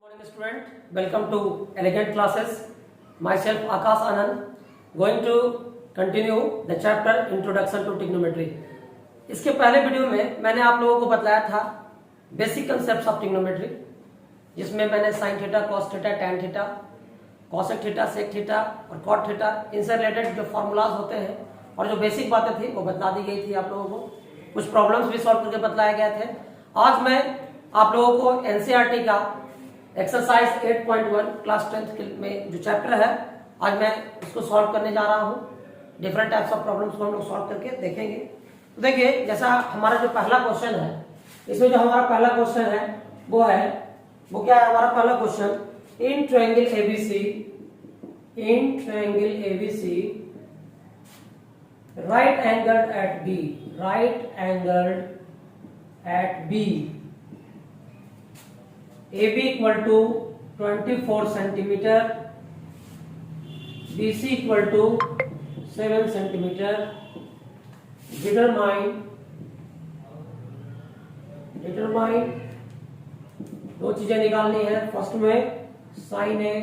Morning student, welcome to Elegant Classes. Myself Akash Anand, going to continue the chapter Introduction to Trigonometry. इसके पहले video में मैंने आप लोगों को बताया था बेसिक कंसेप्ट्स ऑफ ट्रिग्नोमेट्री, जिसमें मैंने sine theta, cos theta, tan theta, cosec theta, sec theta और कॉट थीटा, इनसे रिलेटेड जो फॉर्मूलाज होते हैं और जो बेसिक बातें थी वो बता दी गई थी आप लोगों को। कुछ प्रॉब्लम्स भी सॉल्व करके बतलाए गए थे। आज मैं आप लोगों को एनसीईआरटी का एक्सरसाइज 8.1 क्लास 10th में जो चैप्टर है, आज मैं उसको सॉल्व करने जा रहा हूँ। डिफरेंट टाइप्स ऑफ प्रॉब्लम्स को हम लोग सॉल्व करके देखेंगे। तो देखिए, जैसा हमारा जो पहला क्वेश्चन है, इसमें जो हमारा पहला क्वेश्चन है वो क्या है? हमारा पहला question, in triangle ABC right angled at B AB equal to 24 centimeter, BC equal to 7 centimeter. Determine दो चीजें निकालनी है। फर्स्ट में sign A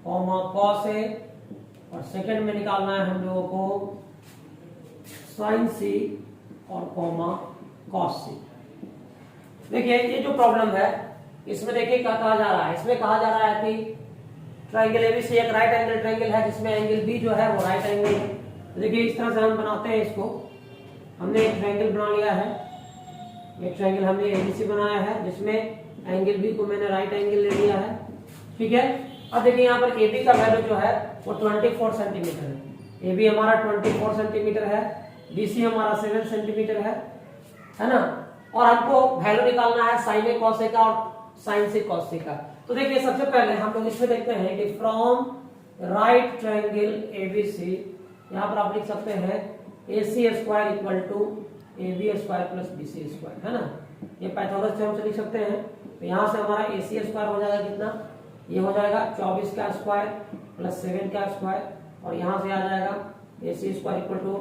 comma cos A और सेकंड में निकालना है हम लोगों को साइन सी और कॉमा कॉस सी। देखिए, ये जो प्रॉब्लम है इसमें देखिए क्या कहा जा रहा है। इसमें कहा जा रहा है कि ट्रायंगल एबीसी एक राइट एंगल ट्रायंगल है, जिसमें एंगल बी जो है वो राइट एंगल है। तो देखिए, इस तरह से हम बनाते हैं इसको। हमने एक ट्रायंगल बना लिया है, एक ट्रायंगल हमने एबीसी बनाया है, जिसमें एंगल बी को मैंने राइट एंगल ले लिया है। ठीक है। अब देखिए, यहाँ पर एबी का वैल्यू जो है वो 24 सेंटीमीटर है। एबी हमारा 24 सेंटीमीटर है, बीसी हमारा 7 सेंटीमीटर है ना। और हमको वैल्यू निकालना है साइन ए कॉस ए का और साइन से कॉस से का। तो देखिए, सबसे पहले हम लोग इसमें देखते हैं कि फ्रॉम राइट ट्रायंगल एबीसी, यहाँ पर आप लिख सकते हैं AC square equal to AB square plus BC square, है ना। ये पाइथागोरस थ्योरम से लिख सकते हैं। तो यहाँ से हमारा AC स्क्वायर हो जाएगा कितना? ये हो जाएगा 24 का स्क्वायर प्लस 7 का स्क्वायर, और यहाँ से आ जाएगा AC स्क्वायर इक्वल टू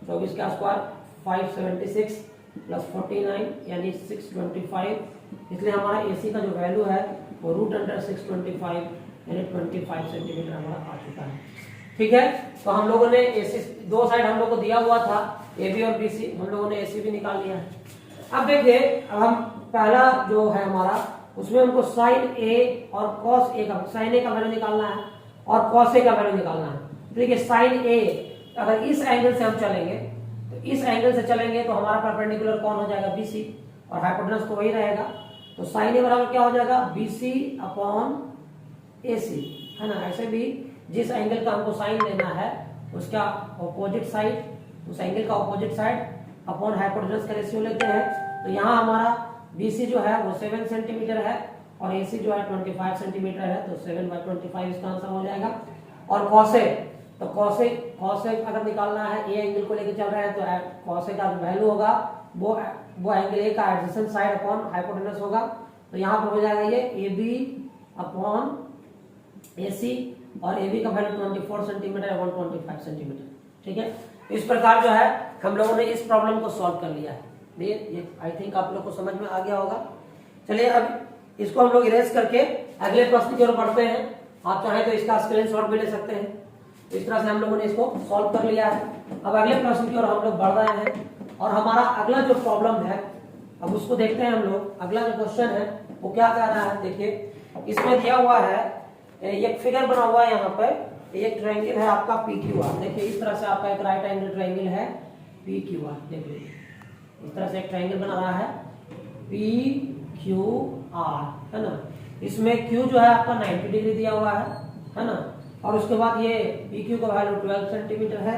24 का स्क्वायर 576 प्लस 49 यानी 625। इसलिए हमारा AC का जो वैल्यू है वो √625 यानी 25 सेंटीमीटर हमारा आ चुका है। ठीक है। तो हम लोगों ने AC दो साइड हम लोग को दिया हुआ था, AB और BC, हम लोगों ने AC भी निकाल लिया है। अब देखिए, अब हम पहला जो है हमारा, उसमें हमको साइन A और कॉस A का, साइन A का वैल्यू निकालना है और कॉस A का वैल्यू निकालना है। देखिए, साइन A अगर इस एंगल से हम चलेंगे, तो इस एंगल से चलेंगे तो हमारा परपेंडिकुलर कौन हो जाएगा? BC, और हाइपोटेनस तो वही रहेगा। तो साइन ए बराबर क्या हो जाएगा? BC अपॉन AC, है ना। ऐसे भी जिस एंगल का हमको साइन लेना है उसका ऑपोजिट साइड, उस एंगल का ऑपोजिट साइड अपॉन हाइपोटेनस का रेशियो लेते हैं। तो यहाँ हमारा BC जो है वो 7 सेंटीमीटर है और AC जो है 25 सेंटीमीटर है। तो 7/25 इसका आंसर हो जाएगा। और कॉसेक, तो कॉसेक अगर निकालना है, ए एंगल को लेकर चल रहे हैं, तो कॉसेक का वैल्यू होगा वो एंगल ए का एडजेसेंट साइड अपॉन हाइपोटेनस होगा। तो यहाँ पर हो जाएगा ये AB अपॉन AC, और AB का वैल्यू 24 सेंटीमीटर है, 125 सेंटीमीटर। ठीक है। इस प्रकार जो है हम लोगों ने इस प्रॉब्लम को सॉल्व कर लिया है। ये आई थिंक आप लोग को समझ में आ गया होगा। चलिए, अब इसको हम लोग इरेज करके अगले प्रश्न की ओर बढ़ते हैं। आप चाहें तो इसका स्क्रीनशॉट भी ले सकते हैं। इस तरह से हम लोगों ने इसको सॉल्व कर लिया है। अब अगले प्रश्न की ओर हम लोग बढ़ रहे हैं, और हमारा अगला जो प्रॉब्लम है अब उसको देखते हैं हम लोग। अगला जो क्वेश्चन है वो क्या कह रहा है? देखिए, इसमें दिया हुआ है, एक फिगर बना हुआ है यहाँ पर, एक ट्रायंगल है आपका PQR। देखिए, इस तरह से आपका एक राइट एंगल ट्रायंगल है PQR। देखिए, इस तरह से एक ट्रायंगल बना रहा है PQR, है ना। इसमें Q जो है आपका 90 डिग्री दिया हुआ है ना। और उसके बाद ये PQ का वैल्यू 12 सेंटीमीटर है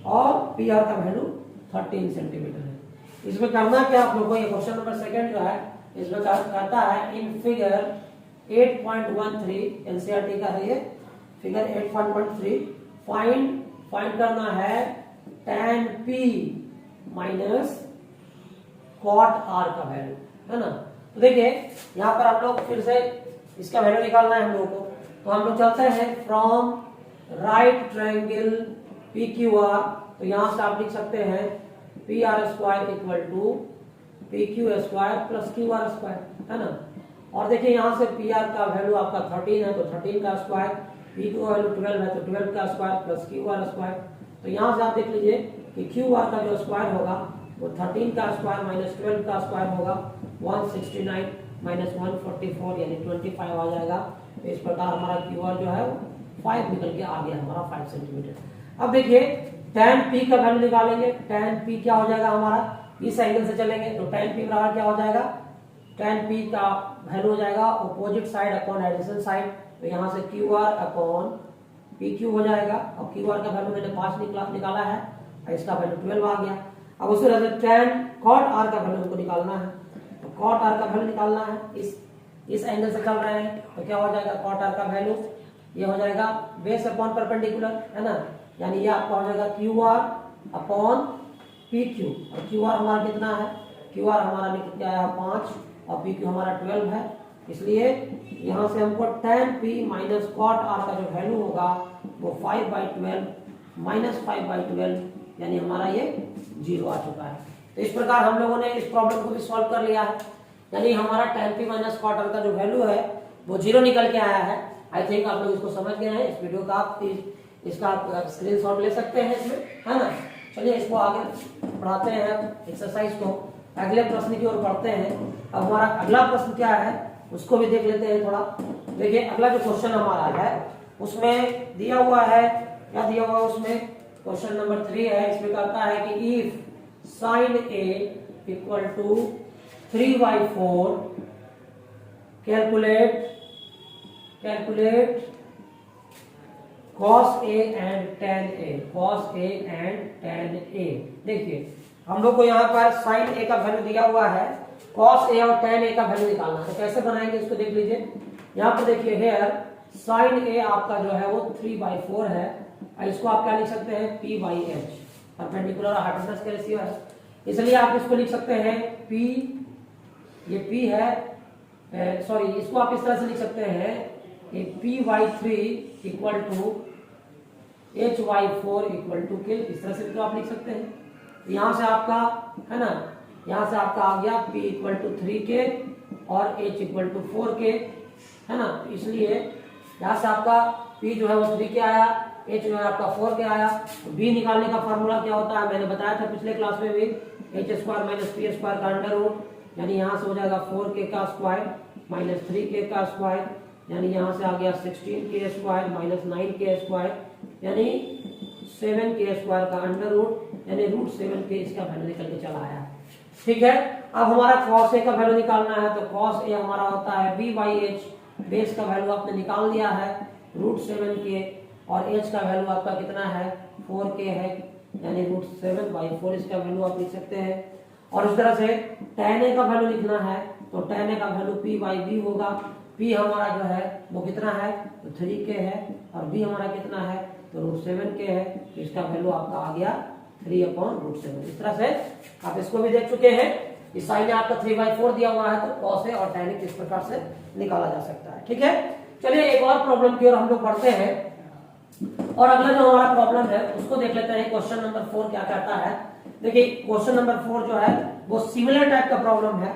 और PR का वैल्यू 13 सेंटीमीटर है। इसमें करना क्या आप लोगों को? ये क्वेश्चन नंबर 2 जो है इसमें कहता है इन फिगर 8.13, एनसीईआरटी का है ये फिगर 8.13, फाइंड करना है tan P minus cot R का वैल्यू, है ना। तो देखिए, यहाँ पर आप लोग फिर से इसका वैल्यू निकालना है हम लोगों को। तो हम लोग चलते हैं फ्रॉम राइट ट्रायंगल PQR। तो यहाँ से आप लिख सकते हैं PR square equal to PQ square plus QR square, है ना। और देखिए यहाँ से पी आर का वैल्यू आपका 13 है तो 13 का स्क्वायर, पी क्यू वैल्यू 12 है तो 12 का square plus Q R square. तो यहाँ से आप देख लीजिए कि क्यू आर का जो स्क्वायर होगा वो 13 का स्क्वायर माइनस 12 का स्क्वायर होगा 169 माइनस 144 यानी 25 आ जाएगा। तो इस प्रकार हमारा क्यू आर जो है 5 निकल के आ गया हमारा 5 सेंटीमीटर। अब देखिए tan p का वैल्यू निकालेंगे। tan p क्या हो जाएगा हमारा, इस एंगल से चलेंगे तो tan p बराबर क्या हो जाएगा, tan p का वैल्यू हो जाएगा opposite side upon addition side. तो यहाँ से Q R upon P Q हो जाएगा और क्यू आर का वैल्यू मैंने 5 निकाला है और इसका वैल्यू 12 आ गया। अब उसी तरह से tan cot r का वैल्यू हमको निकालना है। तो cot r का वैल्यू निकालना है, इस एंगल से चल रहे हैं तो क्या हो जाएगा cot r का वैल्यू, ये हो जाएगा बेस अपॉन परपेंडिकुलर है ना, यानी ये आपका हो जाएगा Q R upon P Q. और क्यू आर हमारा कितना है, क्यू आर हमारा निकल के आया 5 और पी क्यू हमारा 12 है। इसलिए यहाँ से हमको tan p minus cot r का जो वैल्यू होगा वो 5/12 माइनस 5/12 यानी हमारा ये 0 आ चुका है। तो इस प्रकार हम लोगों ने इस प्रॉब्लम को भी सॉल्व कर लिया है, यानी हमारा tan p minus cot r का जो वैल्यू है वो 0 निकल के आया है। आई थिंक आप लोग इसको समझ गए हैं। इस वीडियो का आप इसका स्क्रीनशॉट ले सकते हैं इसमें, है ना। चलिए इसको आगे बढ़ाते हैं एक्सरसाइज को, अगले प्रश्न की ओर बढ़ते हैं। अब हमारा अगला प्रश्न क्या है उसको भी देख लेते हैं थोड़ा। देखिए अगला जो क्वेश्चन हमारा है उसमें दिया हुआ है, क्या दिया हुआ है उसमें, क्वेश्चन नंबर 3 है। इसमें कहता है कि if sine A equal to 3/4 calculate cos a and tan a, cos a and tan a। देखिए हम लोग को यहाँ पर sin a का वैल्यू दिया हुआ है, cos a और tan a का वैल्यू निकालना है। तो कैसे बनाएंगे इसको देख लीजिए। यहाँ पर देखिए हेयर sin a आपका जो है वो 3/4 है, इसको आप क्या लिख सकते हैं p/h, परपेंडिकुलर और हाइपोटेनस का रेशियो है, इसलिए आप इसको लिख सकते हैं p, ये p है, सॉरी इसको आप इस तरह से लिख सकते हैं p/3 equal to h/4 equal to k, इस तरह से तो आप लिख सकते हैं। यहाँ से आपका है ना, यहाँ से आपका आ गया p इक्वल टू 3k और h इक्वल टू 4k, है ना। इसलिए यहाँ से आपका p जो है वो 3k आया, h जो है आपका 4k आया। तो b निकालने का फॉर्मूला क्या होता है, मैंने बताया था पिछले क्लास में भी, h² माइनस p² का अंडर रूट, यानी यहाँ से हो जाएगा 4k का स्क्वायर माइनस 3k का स्क्वायर, यानी यहाँ से आ गया 16k square minus 9k square, यानी 7k स्क्वायर का अंडर रूट, यानी √7k इसका वैल्यू निकल के चला आया। ठीक है, अब हमारा cos a का वैल्यू निकालना है। तो cos a हमारा होता है b/h, बेस का वैल्यू आपने निकाल दिया है √7k और h का वैल्यू आपका कितना है 4k है, यानी √7/4 इसका वैल्यू आप लिख सकते हैं। और इस तरह से tan a का वैल्यू लिखना है तो tan a का वैल्यू p/b होगा। p हमारा जो है वो कितना है तो 3k है और b हमारा कितना है तो √7k है, तो इसका वैल्यू आपका आ गया 3/√7। इस तरह से आप इसको भी देख चुके हैं। इस साइन में आपका 3/4 दिया हुआ है तो cos a और tan a किस प्रकार से निकाला जा सकता है। ठीक है, चलिए एक और प्रॉब्लम की ओर हम लोग बढ़ते हैं और अगला जो हमारा प्रॉब्लम है उसको देख लेते हैं। क्वेश्चन नंबर 4 क्या कहता है। देखिए क्वेश्चन नंबर 4 जो है वो सिमिलर टाइप का प्रॉब्लम है,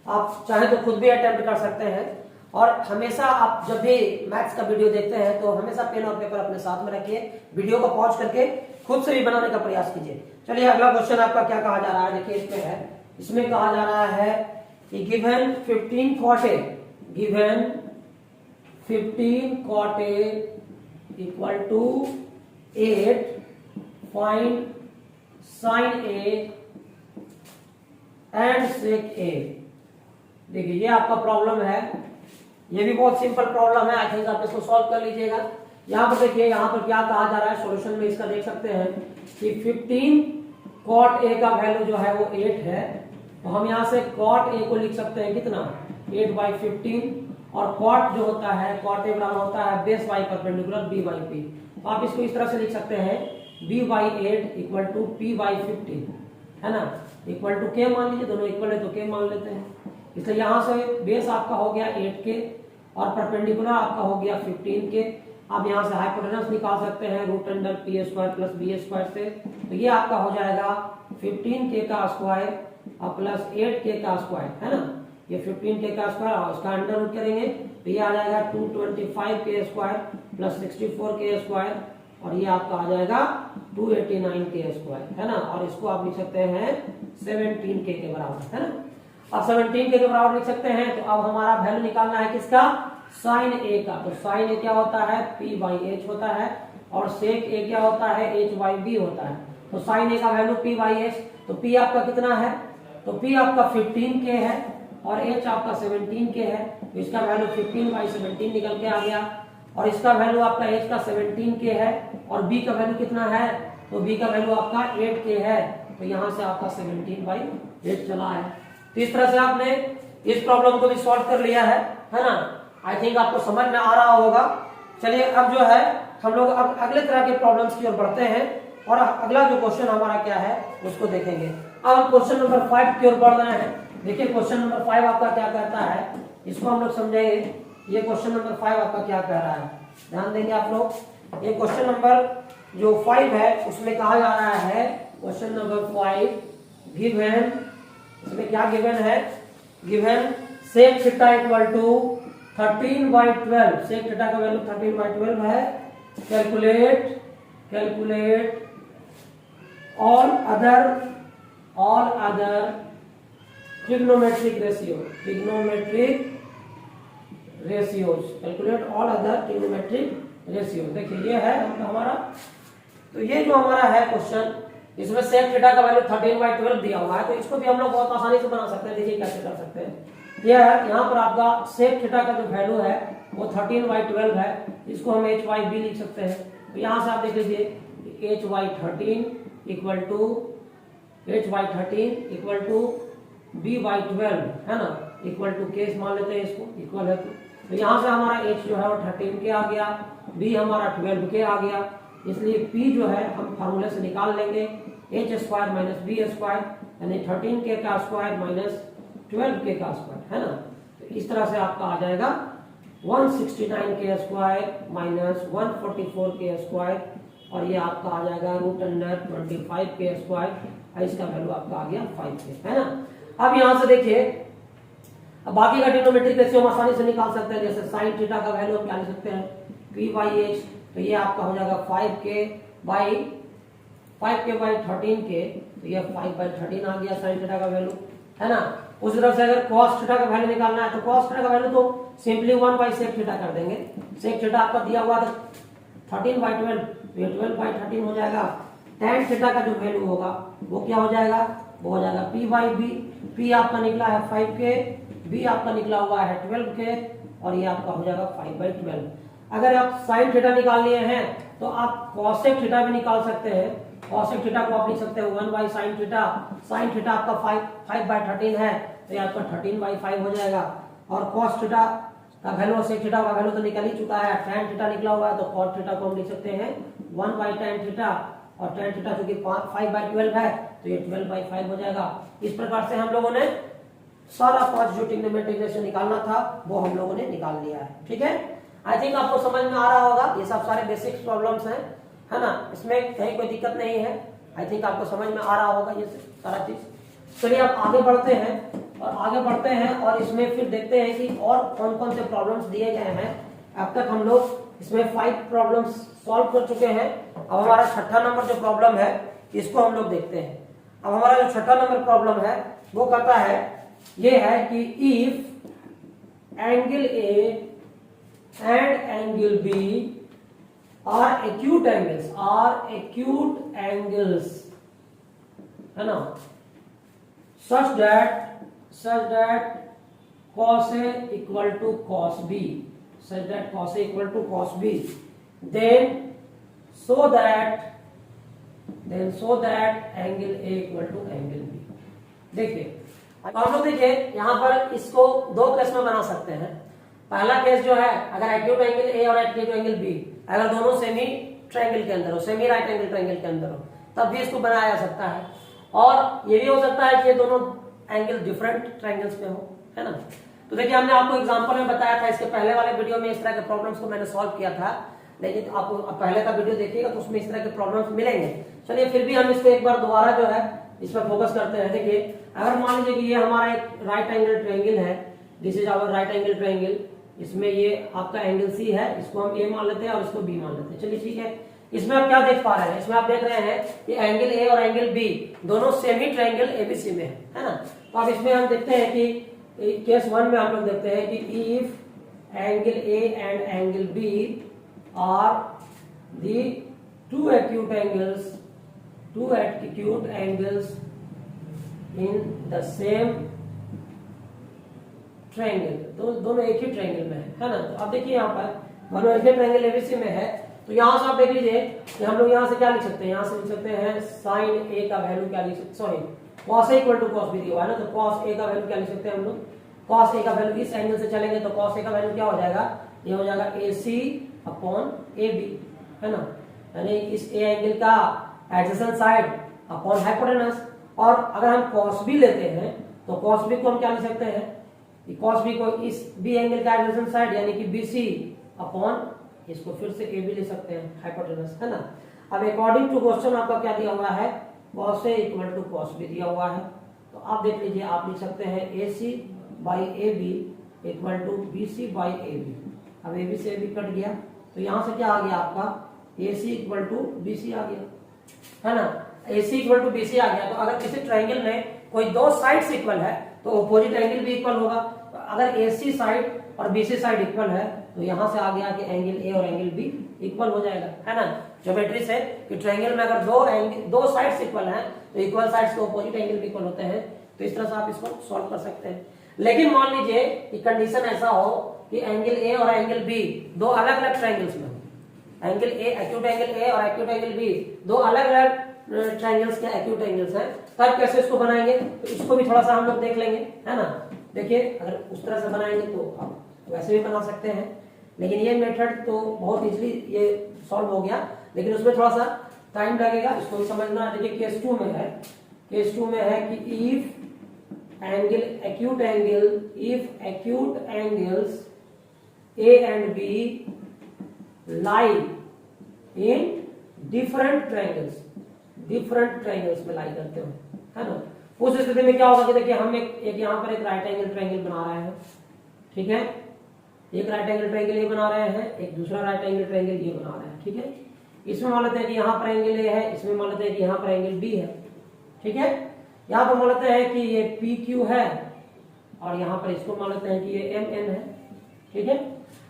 आप चाहे तो खुद भी अटेम्प्ट कर सकते हैं। और हमेशा आप जब भी मैथ्स का वीडियो देखते हैं तो हमेशा पेन और पेपर अपने साथ में रखिए, वीडियो को पॉज करके खुद से भी बनाने का प्रयास कीजिए। चलिए अगला क्वेश्चन आपका क्या कहा जा रहा है, देखिए इसमें है, इसमें कहा जा रहा है कि given 15 cot a equal to 8, find sin a and sec a। देखिए ये आपका प्रॉब्लम है, ये भी बहुत सिंपल प्रॉब्लम है, आई थिंक आप इसको सॉल्व कर लीजिएगा। यहाँ पर देखिए यहाँ पर क्या कहा जा रहा है, सॉल्यूशन में इसका देख सकते हैं कि 15 cot a का वैल्यू जो है वो 8 है, तो हम यहाँ से cot a को लिख सकते हैं कितना 8/15 और cot जो होता है cot a बराबर होता है बेस y परपेंडिकुलर b/p। तो आप इसको इस तरह से लिख सकते हैं b/8 इक्वल टू p/15, है ना, इक्वल टू k मान लीजिए, दोनों इक्वल है तो k मान लेते हैं। इसलिए यहाँ से बेस आपका हो गया 8k और परपेंडिकुलर आपका हो गया 15k। आप यहाँ से हाइपोटेनस निकाल सकते हैं √p² प्लस b² से, तो ये आपका हो जाएगा 15k का स्क्वायर और प्लस 8k का स्क्वायर, है ना। ये 15k का स्क्वायर और इसका अंडर रूट करेंगे तो ये आ जाएगा 225k square plus 64k square और ये आपका आ जाएगा 289k स्क्वायर, है ना। और इसको आप लिख सकते हैं 17k के बराबर, है ना। अब 17k के बराबर लिख सकते हैं। तो अब हमारा वैल्यू निकालना है किसका, साइन ए का। तो साइन ए क्या होता है, p/h होता है और सेक ए क्या होता है, h/b होता है। तो साइन ए का वैल्यू p/h, तो p आपका कितना है, तो p आपका 15k है और h आपका 17k है। तो इसका वैल्यू 15/17 निकल के आ गया और इसका वैल्यू आपका h का 17k है और b का वैल्यू कितना है, तो b का वैल्यू आपका 8k है। तो यहाँ से आपका 17/8 चला है। तो इस तरह से आपने इस प्रॉब्लम को भी सॉल्व कर लिया है ना। आई थिंक आपको समझ में आ रहा होगा। चलिए अब जो है हम लोग अब अगले तरह के प्रॉब्लम्स की ओर बढ़ते हैं और अगला जो क्वेश्चन हमारा क्या है उसको देखेंगे। अब हम क्वेश्चन नंबर 5 की ओर बढ़ रहे हैं। देखिए क्वेश्चन नंबर 5 आपका क्या कहता है, इसको हम लोग समझेंगे। ये क्वेश्चन नंबर 5 आपका क्या कह रहा है, ध्यान देंगे आप लोग। ये क्वेश्चन नंबर जो 5 है उसमें कहा जा रहा है, क्वेश्चन नंबर 5 गिवन, इसमें क्या गिवन है, given sec theta equal to 13/12, sec theta का वैल्यू 13/12 है। Calculate all other trigonometric ratios, calculate all other trigonometric ratios. देखिए ये है हमारा, तो ये जो हमारा है क्वेश्चन, इसमें सेक थीटा का वैल्यू 13/12 दिया हुआ है। तो इसको भी हम लोग बहुत आसानी से बना सकते हैं। देखिए कैसे कर सकते हैं। यह है यहाँ पर आपका सेक थीटा का जो वैल्यू है वो 13/12 है। इसको हम h/b लिख सकते हैं। तो यहाँ से आप देख लीजिए h/13 इक्वल टू b/12, है ना, इक्वल टू केस मान लेते हैं इसको, इक्वल है। तो यहाँ से हमारा h जो है वो 13k आ गया, b हमारा 12k आ गया। इसलिए p जो है हम फार्मूले से निकाल लेंगे, h² माइनस b² यानी 13k का स्क्वायर माइनस 12k का स्क्वायर, है ना। तो इस तरह से आपका आ जाएगा 169k square minus 144k square और ये आपका आ जाएगा √25k स्क्वायर और इसका वैल्यू आपका आ गया 5k, है ना। अब यहाँ से देखिए, अब बाकी का ट्रिग्नोमेट्रिक रेशियो हम आसानी से निकाल सकते हैं। जैसे साइन थीटा का वैल्यू हम क्या लिख सकते हैं, p/h, तो ये आपका हो जाएगा 5k/13k, तो ये 5/13 आ गया साइन थीटा का वैल्यू, है ना। उस तरफ से अगर cos थीटा का वैल्यू निकालना है तो cos थीटा का वैल्यू तो सिंपली 1/sec थीटा कर देंगे। sec थीटा आपका दिया हुआ था 13/12, तो ये 12/13 हो जाएगा। tan थीटा का जो वैल्यू होगा वो क्या हो जाएगा, वो हो जाएगा p/b। p आपका निकला है 5k, b आपका निकला हुआ है 12k और ये आपका हो जाएगा 5/12। अगर आप sin थीटा निकाल लिए हैं तो आप cosec थीटा भी निकाल सकते हैं। cosec थीटा को आप लिख सकते हैं 1/sin थीटा। sin थीटा आपका 5/13 है तो ये आपका 13/5 हो जाएगा। और cos थीटा का वैल्यू और sec थीटा का वैल्यू तो निकल ही चुका है। tan थीटा निकला हुआ है तो cos थीटा को हम लिख सकते हैं 1/tan थीटा और tan थीटा जो कि 5/12 है तो ये 12/5 हो जाएगा। इस प्रकार से हम लोगों ने सारा 5 जो ट्रिग्नोमेट्रिक रेशियो निकालना था वो हम लोगों ने निकाल लिया है, ठीक है। आई थिंक आपको समझ में आ रहा होगा। ये सब सारे बेसिक प्रॉब्लम्स हैं, है ना, इसमें कहीं कोई दिक्कत नहीं है। आई थिंक आपको समझ में आ रहा होगा ये सारा चीज। चलिए आप आगे बढ़ते हैं और इसमें फिर देखते हैं कि और कौन कौन से प्रॉब्लम्स दिए गए हैं। अब तक हम लोग इसमें 5 प्रॉब्लम्स सॉल्व कर चुके हैं। अब हमारा 6ठा नंबर जो प्रॉब्लम है इसको हम लोग देखते हैं। अब हमारा जो 6ठा नंबर प्रॉब्लम है वो कहता है, ये है कि if angle A and angle B are acute angles, है ना, such that cos A equal to cos B, then so that angle A equal to angle B। देखिए हम लोग देखिए यहाँ पर इसको 2 केस में बना सकते हैं। पहला केस जो है, अगर एक्यूट एंगल ए और एक्यूट एंगल बी अगर दोनों सेमी ट्रायंगल के अंदर हो, सेमी राइट एंगल ट्रायंगल के अंदर हो, तब भी इसको बनाया जा सकता है। और ये भी हो सकता है कि ये दोनों एंगल डिफरेंट ट्रायंगल्स में हो, है ना। तो देखिए हमने आपको एग्जांपल में बताया था, इसके पहले वाले वीडियो में इस तरह के प्रॉब्लम्स को मैंने सॉल्व किया था। लेकिन आप पहले का वीडियो देखिएगा तो उसमें इस तरह के प्रॉब्लम्स मिलेंगे। चलिए फिर भी हम इसको एक बार दोबारा जो है इस पर फोकस करते हैं। देखिए अगर मान लीजिए कि ये हमारा एक राइट एंगल ट्रायंगल है, this is our right angle triangle, इसमें ये आपका एंगल सी है, इसको हम ए मान लेते हैं और इसको बी मान लेते हैं। चलिए ठीक है, इसमें आप क्या देख पा रहे हैं, इसमें आप देख रहे हैं कि एंगल ए और एंगल बी दोनों सेम ही ट्रायंगल एबीसी में है ना। तो अब इसमें हम देखते हैं कि केस 1 में हम लोग देखते हैं कि if angle A and angle B are the two acute angles in the same triangle, तो दोनों एक ही ट्रायंगल में है ना। तो आप देखिए यहाँ पर दोनों एक ही ट्रायंगल एबीसी में है, तो यहाँ से आप देख लीजिए कि हम लोग यहाँ से क्या लिख सकते हैं, यहाँ से लिख सकते हैं साइन ए का वैल्यू क्या लिख सकते, sorry cos A equal to cos B दिया हुआ है ना, तो कॉस ए का वैल्यू क्या लिख सकते हैं हम लोग, कॉस ए का वैल्यू इस एंगल से चलेंगे तो कॉस ए का वैल्यू क्या हो जाएगा, ये हो जाएगा ए सी अपॉन ए बी है ना, यानी इस ए एंगल का एडजेसेंट साइड अपॉन हाइपोटेनस। और अगर हम कॉस बी लेते हैं तो कॉस बी को हम क्या लिख सकते हैं, कॉस बी को इस बी एंगल का एडजेसेंट साइड यानी कि बी सी अपॉन इसको फिर से ए बी ले सकते हैं हाइपोटेनस है ना। अब अकॉर्डिंग टू क्वेश्चन आपका क्या दिया हुआ है, cos A equal to cos B दिया हुआ है, तो आप देख लीजिए आप लिख सकते हैं AC by A B equal to B C by A B. अब ए बी से ए बी कट गया तो यहाँ से क्या आ गया आपका AC equal to B C आ गया है ना, AC equal to B C आ गया। तो अगर किसी ट्रायंगल में कोई दो साइड्स इक्वल है तो अपोजिट एंगल भी इक्वल होगा। तो अगर AC साइड और BC साइड इक्वल है तो यहाँ से आ गया कि एंगल ए और एंगल बी इक्वल हो जाएगा है ना। ज्योमेट्री से कि ट्रायंगल में अगर दो साइड्स इक्वल हैं तो इक्वल साइड्स के अपोजिट एंगल भी इक्वल होते हैं, तो इस तरह से आप इसको सॉल्व कर सकते हैं। लेकिन मान लीजिए कि कंडीशन ऐसा हो कि एंगल ए और एंगल बी दो अलग अलग ट्रायंगल्स में, angle A acute angle A और एक्यूट एंगल बी दो अलग अलग ट्रायंगल्स के एक्यूट एंगल्स हैं, तब कैसे इसको बनाएंगे, तो इसको भी थोड़ा सा हम लोग देख लेंगे है ना। देखिए अगर उस तरह से बनाएंगे तो आप वैसे भी बना सकते हैं, लेकिन ये मेथड तो बहुत इजीली ये सॉल्व हो गया, लेकिन उसमें थोड़ा सा टाइम लगेगा, इसको भी समझना है। देखिए केस 2 में है, केस 2 में है कि if acute angles A and B lie in different triangles में लाई करते हो है ना, उस स्थिति में क्या होगा कि देखिए हम एक यहाँ पर एक राइट एंगल ट्रायंगल बना रहे हैं, ठीक है, एक राइट एंगल ट्रायंगल ये बना रहे हैं, एक दूसरा राइट एंगल ट्रायंगल ये बना रहे हैं, ठीक है। इसमें मान लेते हैं कि यहाँ पर एंगल ए है, इसमें मान लेते हैं कि यहाँ पर एंगल बी है, ठीक है। यहाँ पर मान लेते हैं कि ये पी क्यू है और यहाँ पर इसको मान लेते हैं कि ये एम एन है, ठीक है।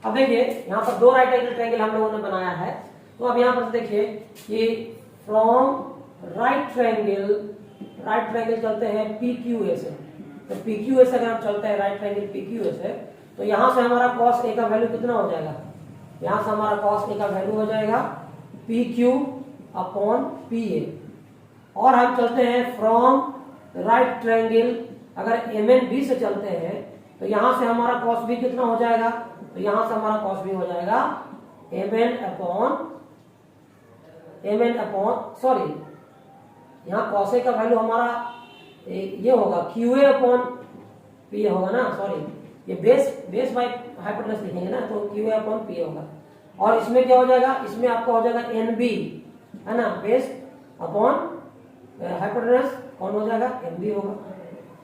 अब देखिए यहाँ पर दो राइट एंगल ट्रायंगल हम लोगों ने बनाया है, तो अब यहाँ पर देखिए कि फ्रॉम राइट ट्रायंगल चलते हैं पी क्यू ए से, तो पी क्यू ए से अगर हम चलते हैं right triangle P Q A से, तो यहां से हमारा cos A का वैल्यू कितना हो जाएगा, यहां से हमारा cos A का वैल्यू हो जाएगा पी क्यू अपॉन पी ए। और हम चलते हैं फ्रॉम राइट ट्रायंगल, अगर एम एन बी से चलते हैं तो यहां से हमारा cos B कितना हो जाएगा, तो यहां से हमारा cos B हो जाएगा एम एन अपॉन सॉरी यहाँ cos A का वैल्यू हमारा ये होगा क्यू ए अपॉन पी ए होगा ना, सॉरी ये बेस बाय हाइपोटेनस लिखेंगे ना, तो क्यू ए अपॉन पी ए होगा। और इसमें क्या हो जाएगा, इसमें आपका हो जाएगा एन बी है ना, बेस अपॉन हाइपोटेनस कौन हो जाएगा, एन बी होगा।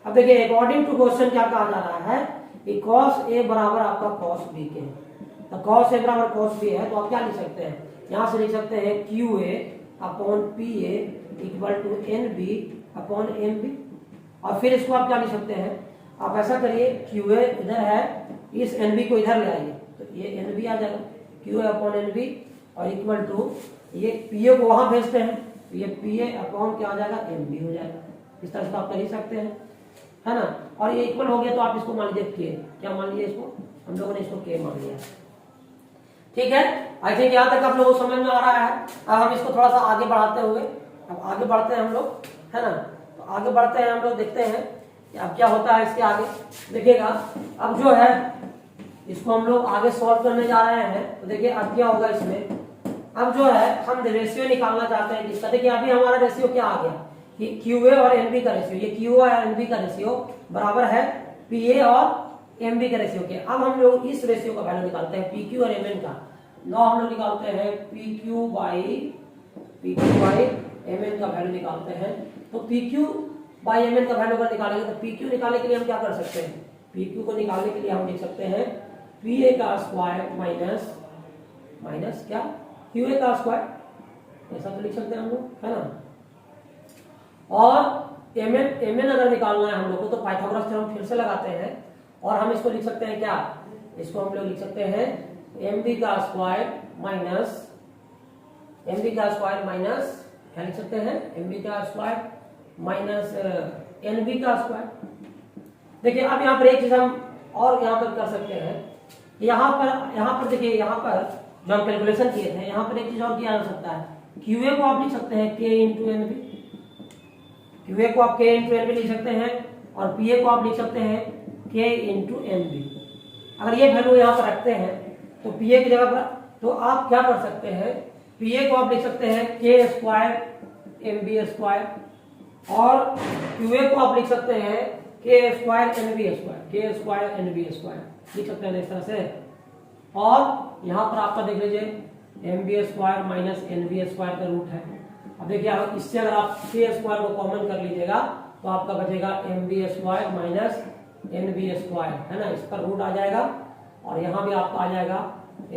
अब देखिए अकॉर्डिंग टू क्वेश्चन क्या कहा जा रहा है कि cos A बराबर आपका cos B के, तो cos A बराबर cos B है, तो आप क्या लिख सकते हैं, यहाँ से लिख सकते हैं Q A upon P A equal to N B upon M B. और फिर इसको आप क्या लिख सकते हैं, आप ऐसा करिए क्यू ए इधर है, इस एन बी को इधर ले आइए, तो ये एन बी आ जाएगा Q A upon N B और इक्वल टू ये पी ए को वहां भेजते हैं, तो ये पी ए अपॉन क्या आ जाएगा, एम बी हो जाएगा। इस तरह से आप कर ही सकते हैं है ना। और ये इक्वल हो गया तो आप इसको मान लीजिए के, क्या मान लीजिए इसको, हम लोगों ने इसको के मान लिया, ठीक है। आई थिंक यहाँ तक आप लोगों को समझ में आ रहा है। अब हम इसको थोड़ा सा आगे बढ़ाते हुए, अब आगे बढ़ते हैं हम लोग है ना, तो आगे बढ़ते हैं हम लोग, देखते हैं कि अब क्या होता है इसके आगे। देखिएगा अब जो है इसको हम लोग आगे सॉल्व करने जा रहे हैं, तो देखिए अब क्या होगा इसमें, अब जो है हम रेशियो निकालना चाहते हैं जिसका, देखिए अभी हमारा रेशियो क्या आ गया कि क्यू ए और एन बी का रेशियो, ये क्यू और एन बी का रेशियो बराबर है पी ए और एम बी के रेशियो के। अब हम लोग इस रेशियो का वैल्यू निकालते हैं पी क्यू और एम एन का। नो हम लोग निकालते हैं P Q by M N का वैल्यू निकालते हैं। तो PQ बाई mn का वैल्यू अगर निकालेंगे तो PQ निकालने के लिए हम क्या कर सकते हैं, PQ को निकालने के लिए हम लिख सकते हैं PA का स्क्वायर माइनस क्या QA का स्क्वायर, ऐसा तो लिख सकते हैं हम लोग, है ना। और mn अगर निकालना है हम लोग को तो पाइथागोरस थ्योरम फिर से लगाते हैं और हम इसको लिख सकते हैं क्या, इसको हम लोग लिख सकते हैं mb का स्क्वायर माइनस क्या लिख सकते हैं, mb का स्क्वायर माइनस nb का स्क्वायर। देखिए अब यहाँ पर एक चीज हम और यहाँ पर कर सकते हैं, यहाँ पर देखिए, यहाँ पर जो हम कैलकुलेशन किए थे यहाँ पर एक चीज और किया जा सकता है, QA को आप लिख सकते हैं K इंटू एनबी, QA को आप K इंटू एनबी लिख सकते हैं और PA को आप लिख सकते हैं K इंटू एनबी। अगर ये वैल्यू यहाँ पर रखते हैं तो PA की जगह पर तो आप क्या कर सकते हैं, PA को आप लिख सकते हैं K स्क्वायर MB स्क्वायर और QA को आप लिख सकते हैं K square NB square, K square NB square लिख सकते हैं इस तरह से। और यहाँ पर आपका देख लीजिए MB square minus NB square का रूट है। अब देखिए अब इससे अगर आप K स्क्वायर को कॉमन कर लीजिएगा तो आपका बचेगा MB square minus NB square, है ना, इसका रूट आ जाएगा और यहाँ भी आपका आ जाएगा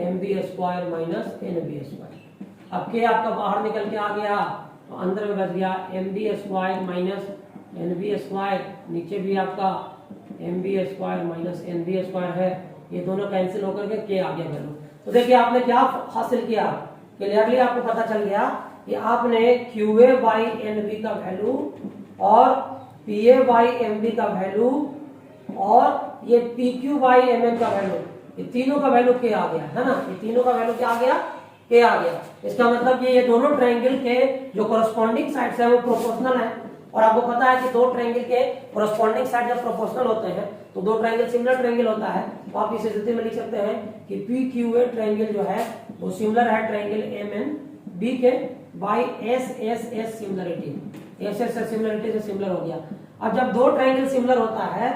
MB square minus NB square. अब K आपका बाहर निकल के आ गया तो अंदर में बच गया MB square minus NB square, नीचे भी आपका MB square minus NB square है, ये दोनों कैंसिल होकर के K आ गया वैल्यू। तो देखिए आपने क्या हासिल किया, क्लियरली आपको पता चल गया कि आपने QA बाई NB का वैल्यू और PA बाई MB का वैल्यू और ये PQ बाई MN का वैल्यू, ये तीनों का वैल्यू K आ गया, है ना, ये तीनों का वैल्यू क्या आ गया, K आ गया। इसका मतलब ये दोनों ट्रायंगल के जो कोरस्पॉन्डिंग साइड्स है वो प्रोपोर्शनल है और आपको पता है कि दो ट्रायंगल के कोरस्पॉन्डिंग साइड जब प्रोपोर्शनल होते हैं तो दो ट्रायंगल सिमिलर ट्रायंगल होता है, तो आप इस स्थिति में लिख सकते हैं कि PQA ट्रायंगल जो है वो सिमिलर है ट्रायंगल MNB के by SSS similarity, SSS similarity से सिमिलर हो गया। अब जब दो ट्रायंगल सिमिलर होता है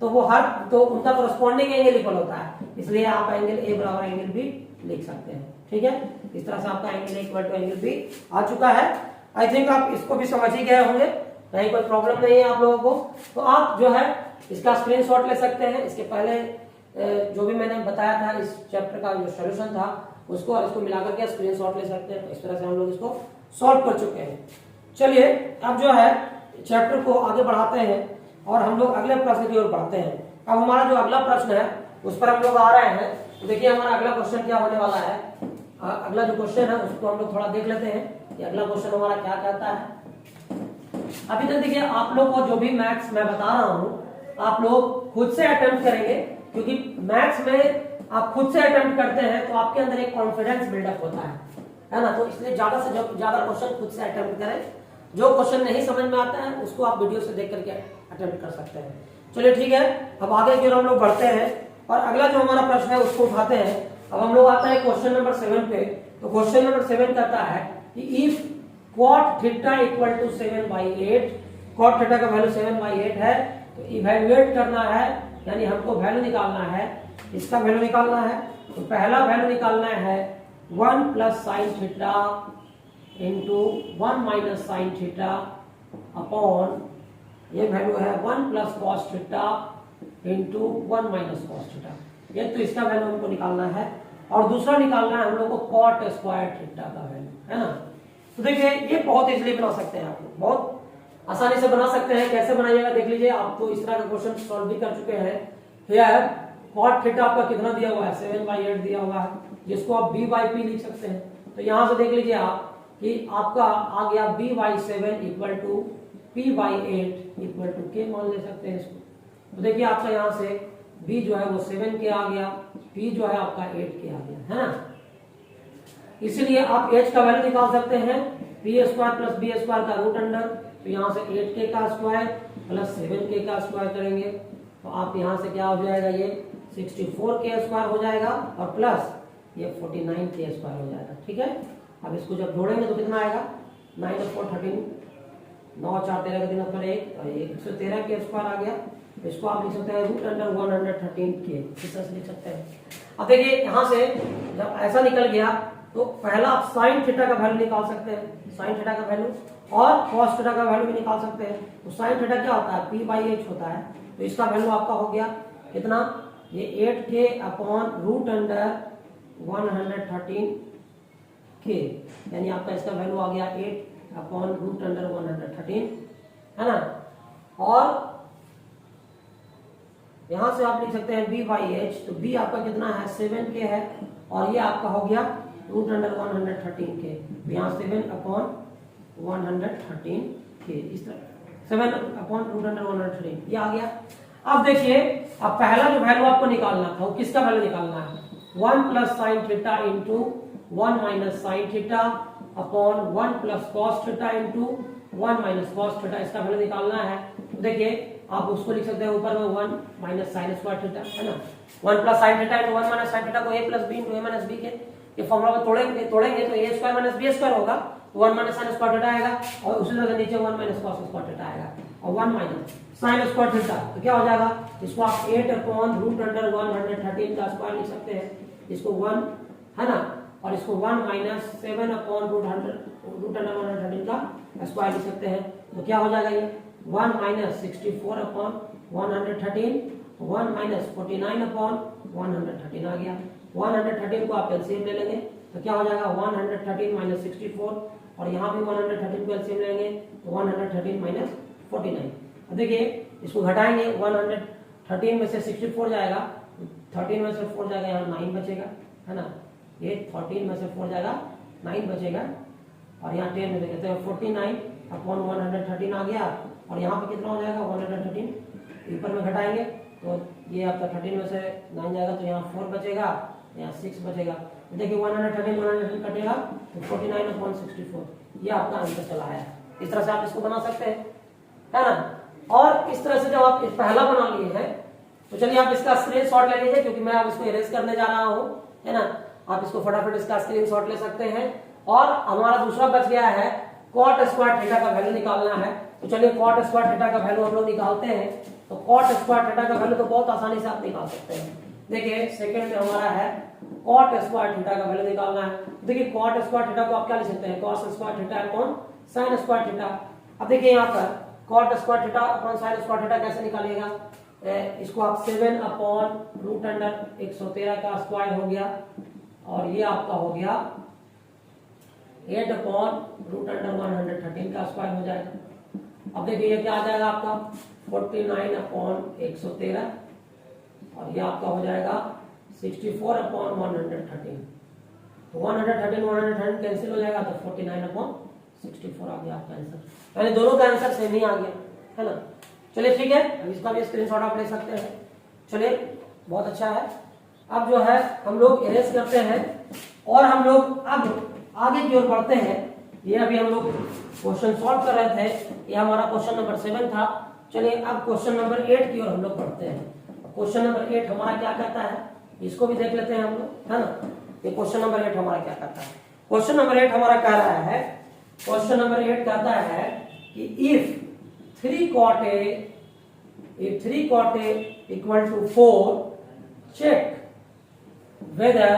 तो वो तो उनका कोरस्पॉन्डिंग एंगल इक्वल होता है, इसलिए आप एंगल A बराबर एंगल B लिख सकते हैं, ठीक है। इस तरह से आपका angle A equal to angle B आ चुका है। आई थिंक आप इसको भी समझ ही गए होंगे, कहीं कोई प्रॉब्लम नहीं है आप लोगों को। तो आप जो है इसका स्क्रीनशॉट ले सकते हैं, इसके पहले जो भी मैंने बताया था इस चैप्टर का जो सॉल्यूशन था उसको और इसको मिलाकर के स्क्रीनशॉट ले सकते हैं। इस तरह से हम लोग इसको सॉल्व कर चुके हैं। चलिए अब जो है चैप्टर को आगे बढ़ाते हैं और हम लोग अगले प्रश्न की ओर बढ़ते हैं। अब हमारा जो अगला प्रश्न है उस पर हम लोग आ रहे हैं। तो देखिए हमारा अगला क्वेश्चन क्या होने वाला है, अगला जो क्वेश्चन है उसको हम लोग थोड़ा देख लेते हैं कि अगला क्वेश्चन हमारा क्या कहता है। अभी तक देखिए आप लोग को जो भी मैथ्स मैं बता रहा हूँ आप लोग खुद से अटेम्प्ट करेंगे, क्योंकि मैथ्स में आप खुद से अटेम्प्ट करते हैं तो आपके अंदर एक कॉन्फिडेंस बिल्डअप होता है ना, तो इसलिए ज्यादा से ज्यादा क्वेश्चन खुद से अटेम्प्ट करें। जो क्वेश्चन नहीं समझ में आता है उसको आप वीडियो से देख करके अटेम्प्ट कर सकते हैं। चलिए ठीक है, अब आगे की ओर हम लोग बढ़ते हैं और अगला जो हमारा प्रश्न है उसको उठाते हैं। अब हम लोग आते हैं क्वेश्चन नंबर 7 पे। तो क्वेश्चन नंबर 7 कहता है कि if cot theta equal to 7/8, cot theta का वैल्यू 7/8 है तो इवेल्युएट करना है, यानी हमको वैल्यू निकालना है, इसका वैल्यू निकालना है। तो पहला वैल्यू निकालना है 1 plus sine theta into 1 minus sine theta upon ये वैल्यू है 1 plus cos theta into 1 minus cos theta, ये तो इसका वैल्यू हमको निकालना है। और दूसरा निकालना है हम लोग को कॉट स्क्वायर थीटा का वैल्यू, है ना। तो देखिए ये बहुत इजीली बना सकते हैं, आप लोग बहुत आसानी से बना सकते हैं। कैसे बनाइएगा देख लीजिए, आप तो इस तरह का क्वेश्चन सॉल्व भी कर चुके हैं। हियर कॉट थीटा आपका कितना दिया हुआ है, 7/8 दिया हुआ है, जिसको आप b/p लिख सकते हैं। तो यहां से देख लीजिए आप कि आपका आ गया b/7 equal to p/8 equal to k मान ले सकते हैं इसको। तो देखिए आपका यहाँ से b जो है वो 7 के आ गया, p जो है आपका 8 के आ गया, है ना। इसीलिए आप h का वैल्यू निकाल सकते हैं, p square plus b square का रूट अंडर, तो यहाँ से 8k का स्क्वायर प्लस 7k का स्क्वायर करेंगे तो आप यहाँ से क्या हो जाएगा, ये 64k स्क्वायर हो जाएगा और प्लस ये 49k स्क्वायर हो जाएगा, ठीक है। अब इसको जब जोड़ेंगे तो कितना आएगा, 9 और 4 13, 9 4 13 का दिन पर 1 और 113k स्क्वायर आ गया। इसको आप लिख सकते हैं रूट अंडर 113k, इस तरह से लिख सकते हैं। अब देखिए यहाँ से जब ऐसा निकल गया तो पहला आप साइन थीटा का वैल्यू निकाल सकते हैं। साइन थीटा का वैल्यू और cos थीटा का वैल्यू भी निकाल सकते हैं। तो sin थीटा क्या होता है, p/h होता है। तो इसका वैल्यू आपका हो गया कितना, ये 8k upon root under 113k, यानी आपका इसका वैल्यू आ गया 8 अपॉन रूट अंडर 113, है ना। और यहां से आप लिख सकते हैं b/h, तो b आपका कितना है 7k है, और ये आपका हो गया रूट अंडर 113k, तो यहाँ 7 अपॉन 113k, इस तरह 7 अपॉन रूट अंडर 113 ये आ गया। अब देखिए, अब पहला जो वैल्यू आपको निकालना था वो किसका वैल्यू निकालना है, 1 plus sine theta into 1 minus sine theta upon 1 plus cos theta into 1 minus cos theta, इसका वैल्यू निकालना है। तो देखिए आप उसको लिख सकते हैं ऊपर में 1 माइनस साइन स्क्वायर थीटा, है ना, 1 plus sine theta into 1 minus sine theta को a plus B into a minus B के ये फॉर्मूला में तोड़ेंगे तो a square minus B square होगा, 1 माइनस साइन स्क्वायर थीटा आएगा, और उसी तरह नीचे 1 माइनस कॉस स्क्वायर थीटा आएगा, और 1 माइनस साइन स्क्वायर थीटा, तो क्या हो जाएगा, इसको आप 8 अपॉन रूट अंडर 113 का स्क्वायर लिख सकते हैं, इसको 1, है ना, और इसको 1 माइनस 7 अपॉन रूट अंडर 113 का स्क्वायर लिख सकते हैं। तो क्या हो जाएगा, ये 1 माइनस 64 अपॉन 113, 1 माइनस 49 अपॉन 113 आ गया। 113 को आप एलसीएम ले लेंगे तो क्या हो जाएगा, 113 माइनस 64, और यहाँ भी 113 को एलसीएम लेंगे तो 113 माइनस 49। अब देखिए इसको घटाएंगे, 113 में से 64 जाएगा, 13 में से 4 जाएगा, यहाँ 9 बचेगा, है ना, ये 13 में से 4 जाएगा 9 बचेगा, और यहाँ 10 में से 49 अपॉन 113 आ गया, और यहाँ पे कितना हो जाएगा 113, ऊपर में घटाएंगे तो ये आपका 13 में से 9 जाएगा, तो यहाँ 4 बचेगा, यहाँ 6 बचेगा। देखिए 113 कटेगा तो 49 अपॉन 64, ये आपका आंसर चला है। इस तरह से आप इसको बना सकते हैं, है ना। और इस तरह से जब आप पहला बना लिए हैं तो चलिए आप इसका स्क्रीनशॉट ले लीजिए, क्योंकि मैं अब इसको इरेज करने जा रहा हूँ, है ना। आप इसको फटाफट इसका स्क्रीनशॉट ले सकते हैं। और हमारा दूसरा बच गया है कॉट स्क्वायर थीटा का वैल्यू निकालना है। तो चलिए कॉट स्क्वायर थीटा का वैल्यू हम लोग निकालते हैं। तो कॉट स्क्वायर थीटा का वैल्यू तो बहुत आसानी से आप निकाल सकते हैं। देखिए सेकंड में हमारा है कॉट स्क्वायर थीटा का वैल्यू निकालना है। देखिए कॉट स्क्वायर थीटा को आप क्या लिख सकते हैं, cos square theta upon sine square theta. अब देखिए यहाँ पर cot square theta upon sine square theta कैसे निकालिएगा, इसको आप 7 अपॉन रूट अंडर 113 का स्क्वायर हो गया, और ये आपका हो गया 8 अपॉन रूट अंडर 113 का स्क्वायर हो जाएगा। अब देखिए ये क्या आ जाएगा आपका 49 अपॉन 113, और ये आपका हो जाएगा 64 अपॉन 113। तो 113 कैंसिल हो जाएगा, तो 49 अपॉन 64 आ गया आपका आंसर। यानी दोनों का आंसर सेम ही आ गया, है ना। चलिए ठीक है, अब इसका भी स्क्रीनशॉट आप ले सकते हैं। चलिए बहुत अच्छा है। अब जो है हम लोग इरेज करते हैं और हम लोग अब आगे की ओर बढ़ते हैं। ये अभी हम लोग क्वेश्चन सॉल्व कर रहे थे, ये हमारा क्वेश्चन नंबर 7 था। चलिए अब क्वेश्चन नंबर 8 की ओर हम लोग बढ़ते हैं। क्वेश्चन नंबर 8 हमारा क्या कहता है, इसको भी देख लेते हैं हम लोग, है ना। ये क्वेश्चन नंबर 8 हमारा क्या कहता है। क्वेश्चन नंबर 8 हमारा कह रहा है, क्वेश्चन नंबर 8 कहता है कि if 3 cot A equal to 4, check whether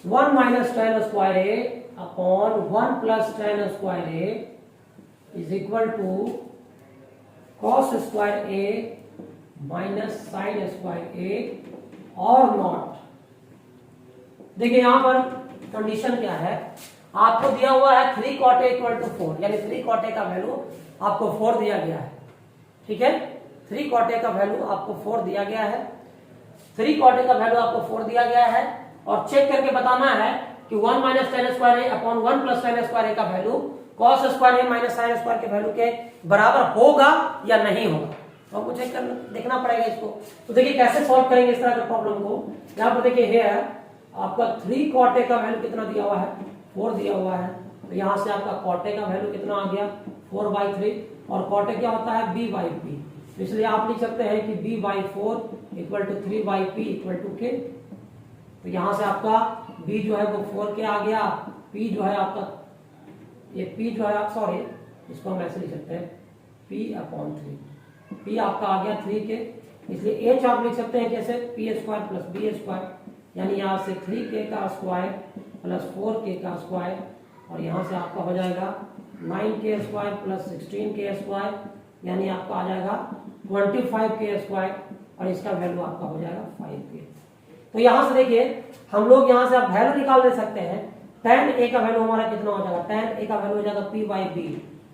1 minus tan square A upon 1 plus tan square A is equal to cos square A minus sin square A or not। देखिए यहां पर कंडीशन क्या है, आपको दिया हुआ है 3 cot A इक्वल टू 4, यानी 3 cot A का वैल्यू आपको 4 दिया गया है। ठीक है, 3 cot A का वैल्यू आपको 4 दिया गया है। 3 cot A का वैल्यू आपको 4 दिया गया है, और चेक करके बताना है कि 1 minus tan square A upon 1 plus tan square A का value cos square A minus sin square के वैल्यू के बराबर होगा या नहीं होगा। तो हमको चेक कर देखना पड़ेगा इसको। तो देखिए कैसे सॉल्व करेंगे इस तरह के प्रॉब्लम को। यहाँ पर देखिए है आपका 3 cot A का वैल्यू कितना दिया हुआ है, 4 दिया हुआ है। तो यहाँ से आपका cot A का वैल्यू कितना आ गया 4/3, और cot A क्या होता है b/p। तो इसलिए आप लिख सकते हैं कि b/4 equal to 3/p equal to k। तो यहाँ से आपका b जो है वो 4k आ गया, p जो है आपका ये p जो है आप सॉरी इसको हम ऐसे लिख सकते हैं p/3, p आपका आ गया 3k। इसलिए h आप लिख सकते हैं कैसे p² प्लस b², यानी यहाँ से 3k का स्क्वायर प्लस 4k का स्क्वायर, और यहाँ से आपका हो जाएगा 9k square plus 16k square, यानी आपका आ जाएगा 25k स्क्वायर, और इसका वैल्यू आपका हो जाएगा 5k। तो यहाँ से देखिए हम लोग यहाँ से आप वैल्यू निकाल दे सकते हैं। tan a का वैल्यू हमारा कितना हो जाएगा, tan a का वैल्यू हो जाएगा p बाई बी।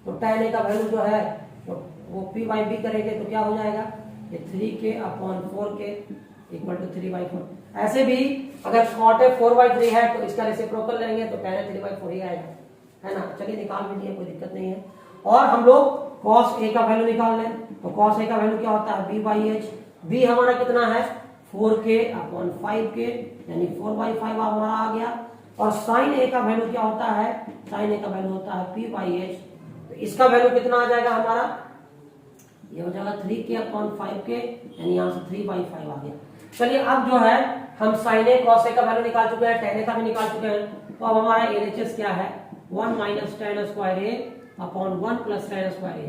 तो tan a का वैल्यू जो है तो वो p बाई बी करेंगे तो क्या हो जाएगा, ये 3k upon 4k equal to 3/4। ऐसे भी अगर cot a 4/3 है तो इसका रेसिप्रोकल लेंगे तो tan a 3/4 ही आएगा, है ना। चलिए निकाल भी दिए, कोई दिक्कत नहीं है। और हम लोग cos a का वैल्यू निकाल लें तो cos a का वैल्यू क्या होता है, b बाई एच। b हमारा कितना है 4k अपॉन 5k, यानी 4/5 हमारा आ गया। और साइन a का वैल्यू क्या होता है, साइन a का वैल्यू होता है p बाई एच। तो इसका वैल्यू कितना आ जाएगा हमारा, ये हो जाएगा 3k अपॉन 5k, यानी यहाँ से 3/5 आ गया। चलिए अब जो है हम साइन a cos a का वैल्यू निकाल चुके हैं, tan a का भी निकाल चुके हैं। तो अब हमारा LHS क्या है, 1 minus tan square a upon 1 plus tan square a।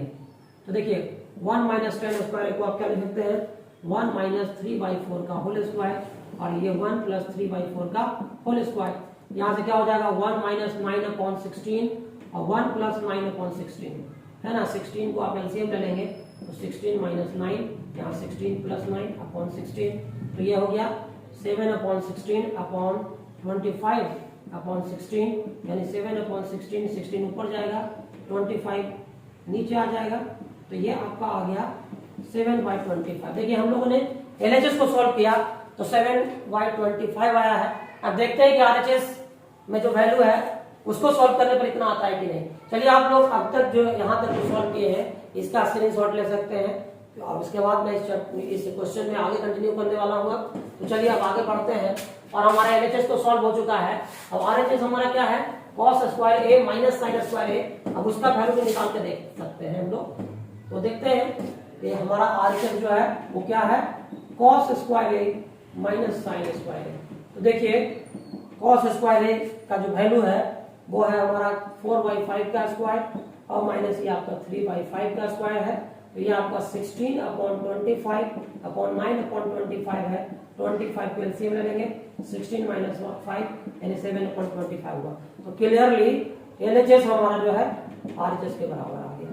तो देखिए 1 माइनस tan स्क्वायर a को आप क्या लिख सकते हैं, 1 माइनस 3/4 का होल स्क्वायर, और ये 1 प्लस 3/4 का होल स्क्वायर। यहाँ से क्या हो जाएगा 1 माइनस 9 अपॉन 16 और 1 प्लस 9 अपॉन 16, है ना। 16 को आप एलसीएम ले लेंगे तो 16 माइनस 9, यहाँ 16 प्लस 9 अपॉन 16, तो ये हो गया 7 अपॉन 16 अपॉन 25 अपॉन 16, यानी 7 अपॉन 16, 16 ऊपर जाएगा 25 नीचे आ जाएगा, तो ये आपका आ गया 7/25। देखिए हम लोगों ने LHS को सॉल्व किया तो 7/25 आया है। अब देखते हैं कि RHS में जो वैल्यू है उसको सॉल्व करने पर इतना आता है कि नहीं। चलिए आप लोग अब तक जो यहाँ तक जो सॉल्व किए हैं इसका स्क्रीनशॉट ले सकते हैं, और उसके बाद मैं इस क्वेश्चन में आगे कंटिन्यू करने वाला हूँ। तो चलिए अब आगे बढ़ते हैं, और हमारा LHS तो सॉल्व हो चुका है। अब RHS हमारा क्या है, cos square a minus sine square a। अब उसका वैल्यू भी निकाल के देख सकते हैं हम लोग। तो देखते हैं कि हमारा RHS जो है वो क्या है, cos square a minus sine square a। तो देखिए cos स्क्वायर a का जो वैल्यू है वो है हमारा 4/5 का स्क्वायर, और माइनस ये आपका 3/5 का स्क्वायर है। तो ये आपका 16 अपॉन 25 अपॉन 9 अपॉन 25 है। 25 को एलसीएम ले लेंगे, 16 माइनस 5 यानी 7 अपॉन 25 हुआ। तो क्लियरली LHS हमारा जो है RHS के बराबर आ गया।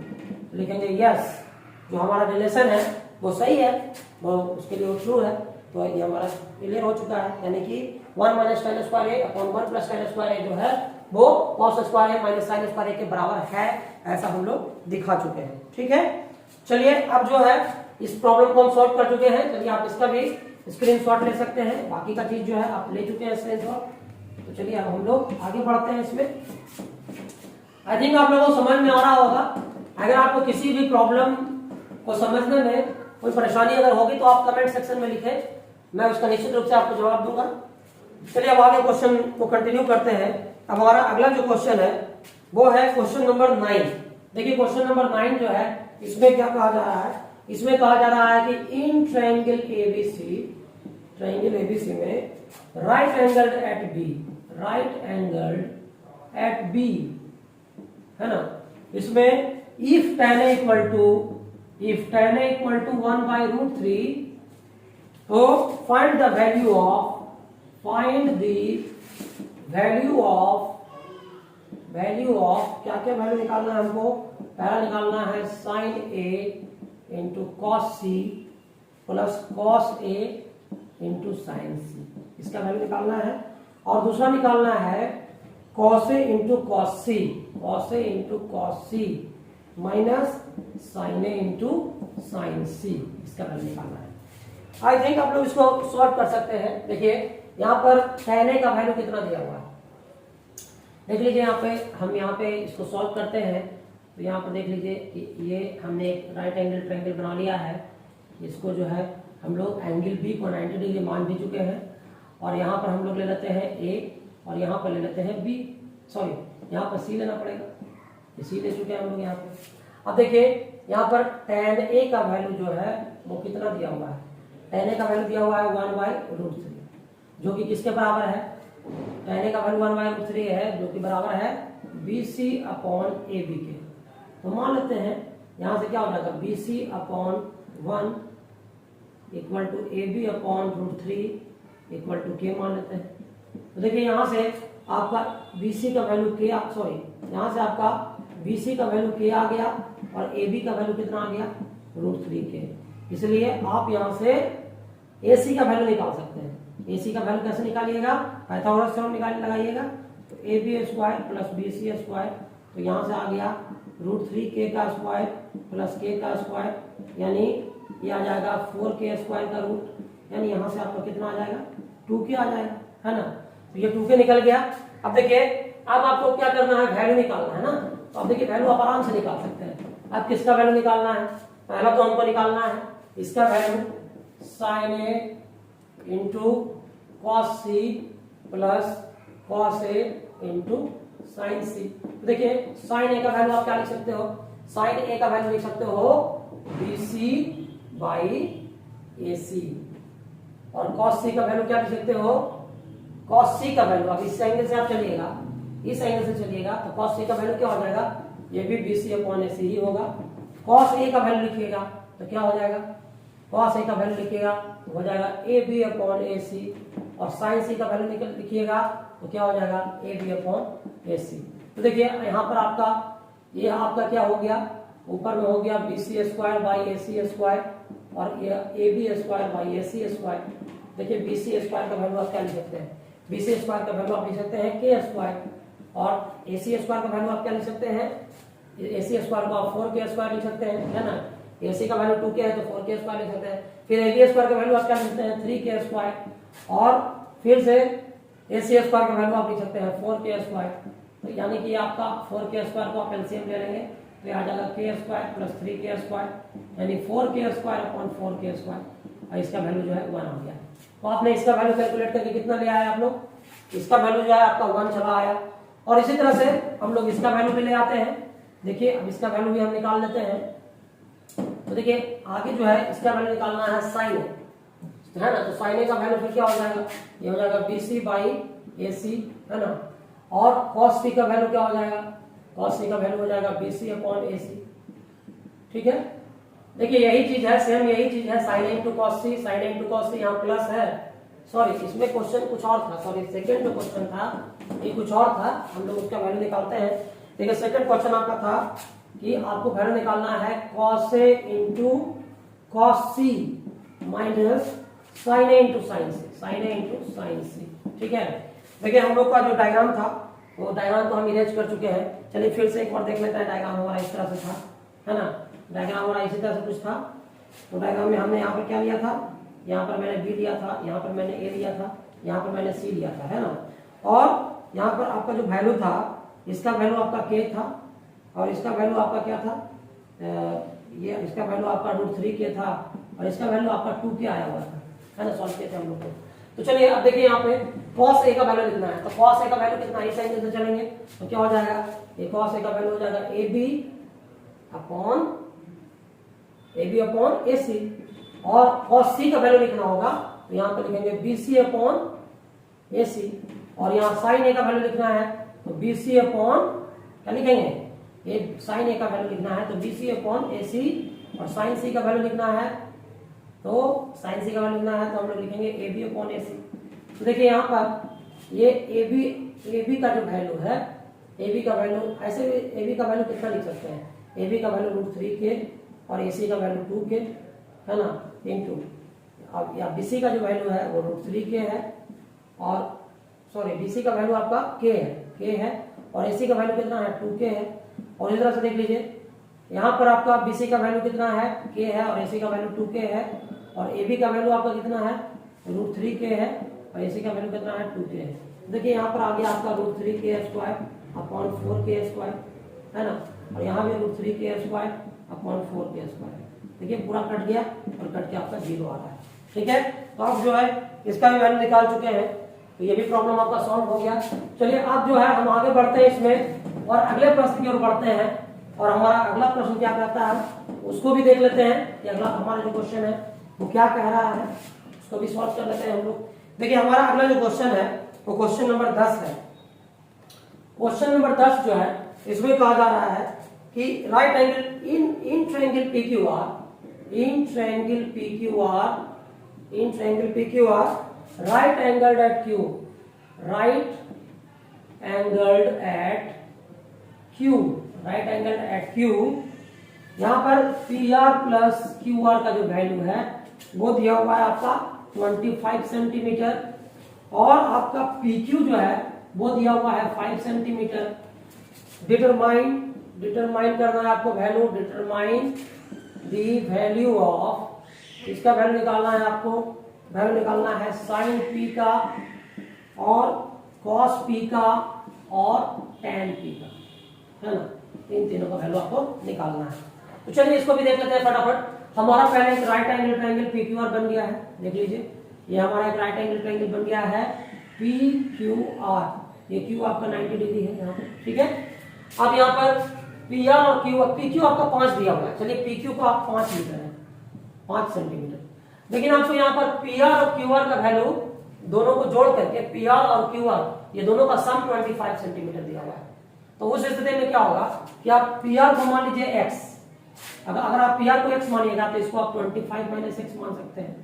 तो लिखेंगे यस, जो हमारा रिलेशन है वो सही है, वो उसके लिए वो ट्रू है। तो ये हमारा क्लियर हो चुका है, यानी कि 1 minus tan square a upon 1 plus tan square a जो है वो cos square a minus sin square a के बराबर है, ऐसा हम लोग दिखा चुके हैं। ठीक है, चलिए अब जो है इस प्रॉब्लम को हम सॉल्व कर चुके हैं। चलिए आप इसका भी स्क्रीनशॉट ले सकते हैं, बाकी का चीज जो है आप ले चुके हैं स्क्रीनशॉट। तो चलिए अब हम लोग आगे बढ़ते हैं इसमें। आई थिंक आप लोगों को समझ में आ रहा होगा। अगर आपको किसी भी प्रॉब्लम को समझने में कोई परेशानी अगर होगी तो आप कमेंट सेक्शन में लिखें, मैं उसका निश्चित रूप से आपको जवाब दूंगा। चलिए अब आगे क्वेश्चन को कंटिन्यू करते हैं। अब हमारा अगला जो क्वेश्चन है वो है क्वेश्चन नंबर 9। देखिए क्वेश्चन नंबर 9 जो है इसमें क्या कहा जा रहा है, इसमें कहा जा रहा है कि इन ट्रायंगल ABC में राइट एंगल्ड एट बी, है ना। इसमें if tan a equal to 1/√3, तो फाइंड द वैल्यू ऑफ क्या क्या वैल्यू निकालना है हमको। पहला निकालना है sine a into cos C plus cos a into sine C, इसका वैल्यू निकालना है। और दूसरा निकालना है cos a into cos C minus sine a into sine C, इसका वैल्यू निकालना है। आई थिंक आप लोग इसको सॉल्व कर सकते हैं। देखिए यहाँ पर tan a का वैल्यू कितना दिया हुआ है, देख लीजिए। हम यहाँ पे इसको सॉल्व करते हैं तो यहाँ पर देख लीजिए ये हमने एक राइट एंगल ट्रायंगल बना लिया है। इसको जो है हम लोग एंगल बी को 90 डिग्री मान भी चुके हैं, और यहाँ पर हम लोग ले लेते हैं ए और यहाँ पर ले लेते हैं बी, सॉरी यहाँ पर सी लेना पड़ेगा, सी ले चुके हैं हम लोग यहाँ पे। अब देखिए यहाँ पर tan a का वैल्यू जो है वो कितना दिया हुआ है, tan a का वैल्यू दिया हुआ है 1/√3, जो कि किसके बराबर है, tan a का वैल्यू 1/√3 है, जो कि बराबर है BC अपॉन AB के। तो मान लेते हैं यहाँ से क्या हो जाएगा, BC upon 1 equal to AB upon √3 equal to K मान लेते हैं। तो देखिए यहाँ से आपका BC का वैल्यू के, सॉरी यहाँ से आपका BC का वैल्यू के आ गया और AB का वैल्यू कितना आ गया, √3k। इसलिए आप यहाँ से AC का वैल्यू निकाल सकते हैं। AC का वैल्यू कैसे निकालिएगा, पाइथागोरस थ्योरम लगाइएगा। तो AB² प्लस BC², तो यहाँ से आ गया √3k का स्क्वायर प्लस k का स्क्वायर, यानी ये आ जाएगा 4k² का रूट, यानी यहाँ से आपका कितना आ जाएगा, 2k आ जाएगा, है ना। तो ये 2k निकल गया। अब देखिए, अब आपको क्या करना है, वैल्यू निकालना है ना। तो अब देखिए वैल्यू आप आराम से निकाल सकते हैं। अब किसका वैल्यू निकालना है, पहला तो हमको निकालना है इसका value sin A into cos C plus cos A into sin C। तो देखिए sin A का वैल्यू आप क्या लिख सकते हो, sin A का वैल्यू लिख सकते हो BC/AC, और cos C का वैल्यू क्या लिख सकते हो, cos C का वैल्यू, अब इस एंगल से आप चलिएगा, इस एंगल से चलिएगा, तो cos C का वैल्यू क्या हो जाएगा, ये भी BC/AC ही होगा। cos A का वैल्यू लिखिएगा तो क्या हो जाएगा, cos A का वैल्यू लिखिएगा तो हो जाएगा AB/AC, और sin C का वैल्यू लिखिएगा तो क्या हो जाएगा, AB/AC। तो देखिए यहाँ पर आपका ये आपका क्या हो गया, ऊपर में हो गया BC²/AC² और ये AB²/AC²। देखिए BC² का वैल्यू आप क्या लिख सकते हैं, BC² का वैल्यू आप लिख सकते हैं k², और AC² का वैल्यू आप क्या लिख सकते हैं, AC² को आप 4k² लिख सकते हैं, है ना। AC का वैल्यू 2k है तो 4k² लिख सकते हैं। फिर AB² का वैल्यू आप क्या लिख सकते हैं, 3k², और फिर से AC² का वैल्यू आप लिख सकते हैं 4k²। तो यानी कि आपका 4k² को आप एलसीएम ले लेंगे तो आ जाएगा k² प्लस 3k², यानी 4k²/4k², और इसका वैल्यू जो है 1 आ गया। तो आपने इसका वैल्यू कैलकुलेट करके कितना ले आया आप लोग, इसका वैल्यू जो है आपका 1 चला आया। और इसी तरह से हम लोग इसका वैल्यू भी ले आते हैं। देखिए अब इसका वैल्यू भी हम निकाल लेते हैं। तो देखिए आगे जो है इसका वैल्यू निकालना है sin A, है ना। तो sin A का वैल्यू फिर क्या हो जाएगा, ये हो जाएगा BC/AC, है ना। और cos C का वैल्यू क्या हो जाएगा, cos C का वैल्यू हो जाएगा BC/AC, ठीक है। देखिए यही चीज है, सेम यही चीज है, sin A × cos C, sin A × cos C, यहाँ प्लस है, सॉरी इसमें क्वेश्चन कुछ और था, सॉरी सेकंड जो क्वेश्चन था ये कुछ और था, हम लोग उसका वैल्यू निकालते हैं। देखिए सेकंड क्वेश्चन आपका था कि आपको वैल्यू निकालना है cos A × cos C minus sin A × sin C, sin A × sin C, ठीक है। देखिए हम लोग का जो डायग्राम था वो डायग्राम तो हम इरेज कर चुके हैं। चलिए फिर से एक बार देख लेते हैं। डायग्राम हमारा इस तरह से था, है ना। डायग्राम हमारा इसी तरह से कुछ था। तो डायग्राम में हमने यहाँ पर क्या लिया था, यहाँ पर मैंने B लिया था, यहाँ पर मैंने A लिया था, यहाँ पर मैंने C लिया था, है ना। और यहाँ पर आपका जो वैल्यू था, इसका वैल्यू आपका K था, और इसका वैल्यू आपका क्या था, ये इसका वैल्यू आपका √3k था, और इसका वैल्यू आपका 2k आया हुआ था, है ना। सॉल्व किए थे हम लोग को। तो चलिए अब देखिए यहाँ पे cos A का वैल्यू लिखना है। तो cos A का वैल्यू कितना, इस एंगल से चलेंगे तो क्या हो जाएगा, ये cos A का वैल्यू हो जाएगा AB/AC, और cos C का वैल्यू लिखना होगा तो यहाँ पे लिखेंगे BC/AC, और यहाँ sin A का वैल्यू लिखना है तो BC/ क्या लिखेंगे, ये sin A का वैल्यू लिखना है तो BC/AC, और sin C का वैल्यू लिखना है तो sin C का वैल्यू लिखना है तो हम लोग लिखेंगे AB/AC। तो देखिए यहाँ पर ये AB का जो वैल्यू है, AB का वैल्यू ऐसे भी AB का वैल्यू कितना लिख सकते हैं, AB का वैल्यू √3k और AC का वैल्यू 2k, है ना, इनटू अब या BC का जो वैल्यू है वो √3k है, और सॉरी BC का वैल्यू आपका k है, और AC का वैल्यू कितना है 2k है। और इस तरह से देख लीजिए यहाँ पर आपका BC का वैल्यू कितना है, k है, और AC का वैल्यू 2k है, और AB का वैल्यू आपका कितना है √3k है, और AC का वैल्यू कितना है 2k है। देखिए यहाँ पर आ गया आपका √3k² है ना, और यहाँ भी √3k²/4k²। देखिए पूरा कट गया और कट के आपका 0 आ रहा है, ठीक है। तो आप जो है इसका भी वैल्यू निकाल चुके हैं, तो ये भी प्रॉब्लम आपका सॉल्व हो गया। चलिए अब जो है हम आगे बढ़ते हैं इसमें और अगले प्रश्न की ओर बढ़ते हैं, और हमारा अगला प्रश्न क्या कहता है उसको भी देख लेते हैं कि अगला हमारा जो क्वेश्चन है वो क्या कह रहा है, उसको भी सॉल्व कर लेते हैं हम लोग। देखिए हमारा अगला जो क्वेश्चन है वो क्वेश्चन नंबर 10 है। क्वेश्चन नंबर 10 जो है इसमें कहा जा रहा है कि right angle in triangle PQR right angle at Q, right angled at Q, right angled at Q। यहाँ पर PR प्लस QR का जो वैल्यू है वो दिया हुआ है आपका 25 सेंटीमीटर और आपका PQ जो है वो दिया हुआ है 5 सेंटीमीटर। डिटरमाइन करना है आपको value, determine the value of, इसका वैल्यू निकालना है आपको, वैल्यू निकालना है साइन P का और कॉस P का और tan P का, है ना। इन तीनों का वैल्यू आपको निकालना है। तो चलिए इसको भी देख लेते हैं फटाफट। हमारा पहले एक राइट एंगल ट्रायंगल PQR बन गया है, देख लीजिए ये हमारा एक राइट एंगल ट्रायंगल बन गया है PQR। ये Q आपका 90 डिग्री है यहाँ पे, ठीक है। अब यहाँ पर PR और PQ आपका 5 दिया हुआ है, चलिए PQ को आप 5 मीटर है, 5 सेंटीमीटर। लेकिन आपको यहाँ पर PR और QR का वैल्यू दोनों को जोड़ करके PR और QR ये दोनों का सम 25 सेंटीमीटर दिया हुआ है। तो उस स्थिति में क्या होगा कि आप PR को मान लीजिए x, अगर आप PR को x मानिएगा तो इसको आप 25 माइनस x मान सकते हैं,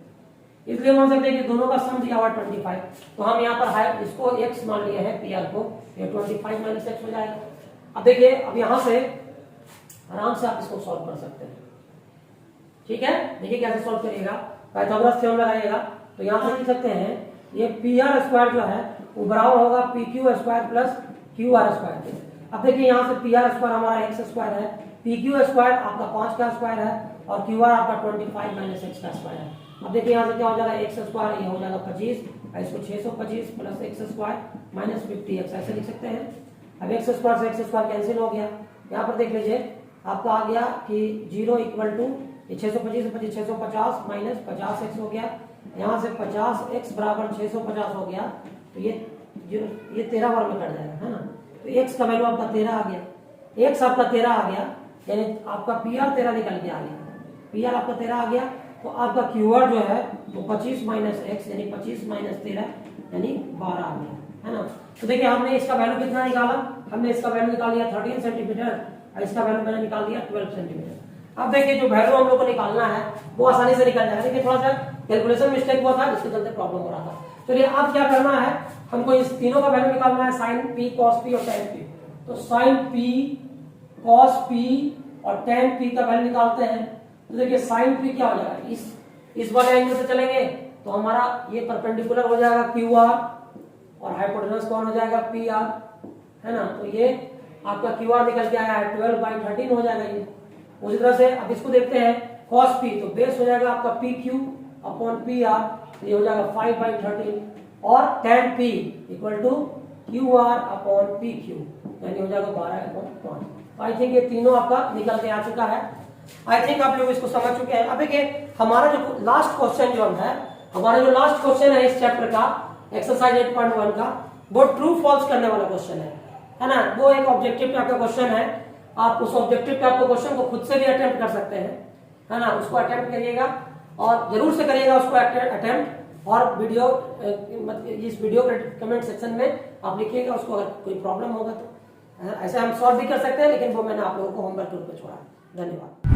इसलिए मान सकते हैं कि दोनों का सम दिया हुआ 25। तो हम यहाँ पर इसको x मान लिया है PR को, ये 25 माइनस x हो जाएगा। अब देखिए, अब यहां से आराम से आप इसको सॉल्व कर सकते हैं, ठीक है। देखिए कैसे सॉल्व करिएगा, पाइथागोरस थ्योरम लगाइएगा। तो यहां से लिख सकते हैं ये PR स्क्वायर जो है वो बराबर होगा PQ square plus QR square के। अब देखिए यहाँ से PR स्क्वायर हमारा x स्क्वायर है, PQ स्क्वायर आपका 5 का स्क्वायर है और QR आपका 25 माइनस x का स्क्वायर है। अब देखिए यहाँ से क्या हो जाएगा, x स्क्वायर ये हो जाएगा 25, इसको 625 plus x square minus 50x, ऐसे लिख सकते हैं। अब x स्क्वायर से x स्क्वायर कैंसिल हो गया। यहाँ पर देख लीजिए आपका आ गया कि 0 इक्वल टू 625 से 650 माइनस 50x हो गया। यहाँ से 50x बराबर 650 हो गया, तो ये 13 बार में कट जाएगा, है ना। तो x का वैल्यू आपका 13 आ गया, x आपका 13 आ गया, यानी आपका PR 13 निकल के आ गया, PR आपका 13 आ गया। तो आपका QR जो है वो 25 माइनस x यानी 25 माइनस 13 यानी 12 आ गया, है ना। तो देखिए हमने इसका वैल्यू कितना निकाला, हमने इसका वैल्यू निकाल लिया 13 सेंटीमीटर और इसका वैल्यू मैंने निकाल दिया 12 सेंटीमीटर। अब देखिए जो वैल्यू हम लोग को निकालना है वो आसानी से निकल जाएगा। देखिए थोड़ा सा कैलकुलेशन मिस्टेक हुआ था, जिसके चलते प्रॉब्लम हो रहा था। चलिए अब क्या करना है, हमको इस तीनों का वैल्यू निकालना है, साइन P, कॉस P और tan P। तो साइन P, कॉस P और tan P का वैल्यू निकालते हैं। तो देखिए साइन P क्या हो जाएगा, इस वाले एंगल से चलेंगे तो हमारा ये परपेंडिकुलर हो जाएगा QR और हाइपोटेनस कौन हो जाएगा PR, है ना। तो ये आपका QR निकल के आया है 12/13 हो जाएगा ये। उसी तरह से अब इसको देखते हैं cos P, तो बेस हो जाएगा आपका PQ अपॉन PR, ये हो जाएगा 5/13 और tan P equal to QR upon PQ यानी हो जाएगा 12/5। आई थिंक ये तीनों आपका निकल के आ चुका है। आई थिंक आप लोग इसको समझ चुके हैं। अब देखिए हमारा जो लास्ट क्वेश्चन जो है, हमारा जो लास्ट क्वेश्चन है इस चैप्टर का एक्सरसाइज 8.1 का, वो ट्रू फॉल्स करने वाला क्वेश्चन है ना। वो एक ऑब्जेक्टिव टाइप का क्वेश्चन है। आप उस ऑब्जेक्टिव टाइप का क्वेश्चन को खुद से भी अटेम्प्ट कर सकते हैं, है ना। उसको अटेम्प्ट करिएगा और जरूर से करिएगा उसको अटेम्प्ट, और वीडियो इस वीडियो के कमेंट सेक्शन में आप लिखिएगा उसको, अगर कोई प्रॉब्लम होगा तो। ऐसे हम सॉल्व भी कर सकते हैं, लेकिन वो मैंने आप लोगों को होमवर्क रूप में छोड़ा। धन्यवाद।